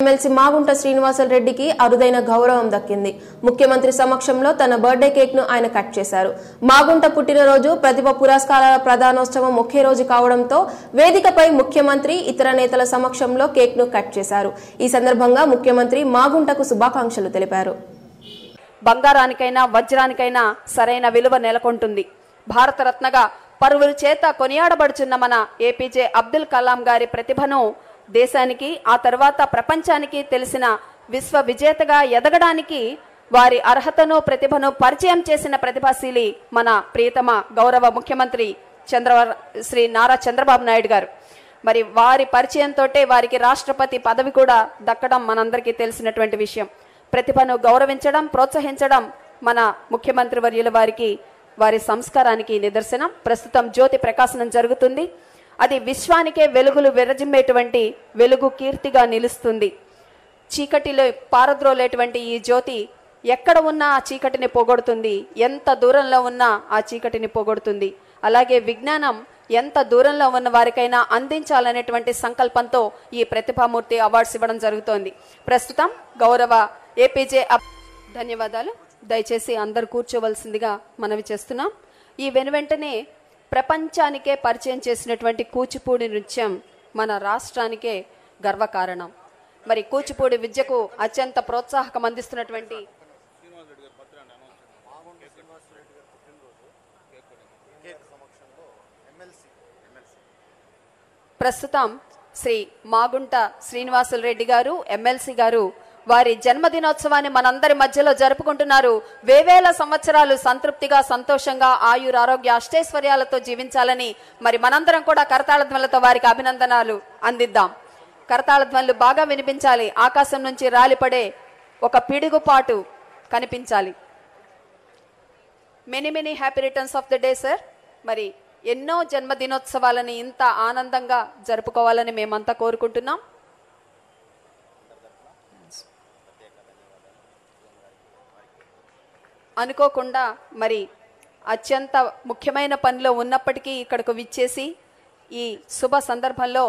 MLC Magunta శ్రీనివాసరెడ్డికి అరుదైన గౌరవం దక్కింది. ముఖ్యమంత్రి సమక్షంలో తన బర్త్డే కేక్ ను ఆయన కట్ చేశారు. మాగుంట పుట్టినరోజు ప్రతిభ పురస్కారాల ప్రదానోత్సవం ఒకే రోజు కావడంతో వేదికపై ముఖ్యమంత్రి ఇతర నేతల సమక్షంలో కేక్ ను కట్ చేశారు. ఈ సందర్భంగా ముఖ్యమంత్రి మాగుంటకు శుభాకాంక్షలు తెలిపారు. బంగారానికైనా వజ్రానికైనా సరైన విలువ నెలకొంటుంది. భారతరత్నగా పరువుల చేత కొనియాడబడుచున్న మన ఏపీజే అబ్దుల్ కలాం గారి ప్రతిభను దేశానికి ఆ తర్వాత ప్రపంచానికి తెలిసిన విశ్వ విజేతగా ఎదగడానికి వారి అర్హతను ప్రతిభను పరిచయం చేసిన ప్రతిభాశీలి మన ప్రియతమ గౌరవ ముఖ్యమంత్రి శ్రీ నారా చంద్రబాబు నాయుడు గారు. మరి వారి పరిచయంతో వారికి రాష్ట్రపతి పదవి కూడా దక్కడం మనందరికీ తెలిసినటువంటి విషయం. ప్రతిభను గౌరవించడం, ప్రోత్సహించడం మన ముఖ్యమంత్రి వర్యుల వారికి వారి సంస్కారానికి నిదర్శనం. ప్రస్తుతం జ్యోతి ప్రకాశనం జరుగుతుంది. అది విశ్వానికే వెలుగులు విరజిమ్మేటువంటి వెలుగు కీర్తిగా నిలుస్తుంది. చీకటిలో పారద్రోలేటువంటి ఈ జ్యోతి ఎక్కడ ఉన్నా ఆ చీకటిని పోగొడుతుంది, ఎంత దూరంలో ఉన్నా ఆ చీకటిని పోగొడుతుంది. అలాగే విజ్ఞానం ఎంత దూరంలో ఉన్న వారికైనా అందించాలనేటువంటి సంకల్పంతో ఈ ప్రతిభామూర్తి అవార్డ్స్ ఇవ్వడం జరుగుతోంది. ప్రస్తుతం గౌరవ ఏపీజే ధన్యవాదాలు. దయచేసి అందరు కూర్చోవలసిందిగా మనవి చేస్తున్నాం. ఈ వెనువెంటనే ప్రపంచానికే పరిచయం చేసినటువంటి కూచిపూడి నృత్యం మన రాష్ట్రానికే గర్వకారణం. మరి కూచిపూడి విద్యకు అత్యంత ప్రోత్సాహకం అందిస్తున్నటువంటి ప్రస్తుతం శ్రీ మాగుంట శ్రీనివాసులరెడ్డి గారు ఎమ్మెల్సీ గారు వారి జన్మదినోత్సవాన్ని మనందరి మధ్యలో జరుపుకుంటున్నారు. వేవేల సంవత్సరాలు సంతృప్తిగా, సంతోషంగా, ఆయురారోగ్య అష్టైశ్వర్యాలతో జీవించాలని మరి మనందరం కూడా కరతాళ ధ్వనులతో వారికి అభినందనాలు అందిద్దాం. కరతాళ ధ్వనులు బాగా వినిపించాలి. ఆకాశం నుంచి రాలిపడే ఒక పిడుగుపాటు కనిపించాలి. Many many happy returns of the day sir. మరి ఎన్నో జన్మదినోత్సవాలని ఇంత ఆనందంగా జరుపుకోవాలని మేమంతా కోరుకుంటున్నాం. అనుకోకుండా మరి అత్యంత ముఖ్యమైన పనిలో ఉన్నప్పటికీ ఇక్కడకు విచ్చేసి ఈ శుభ సందర్భంలో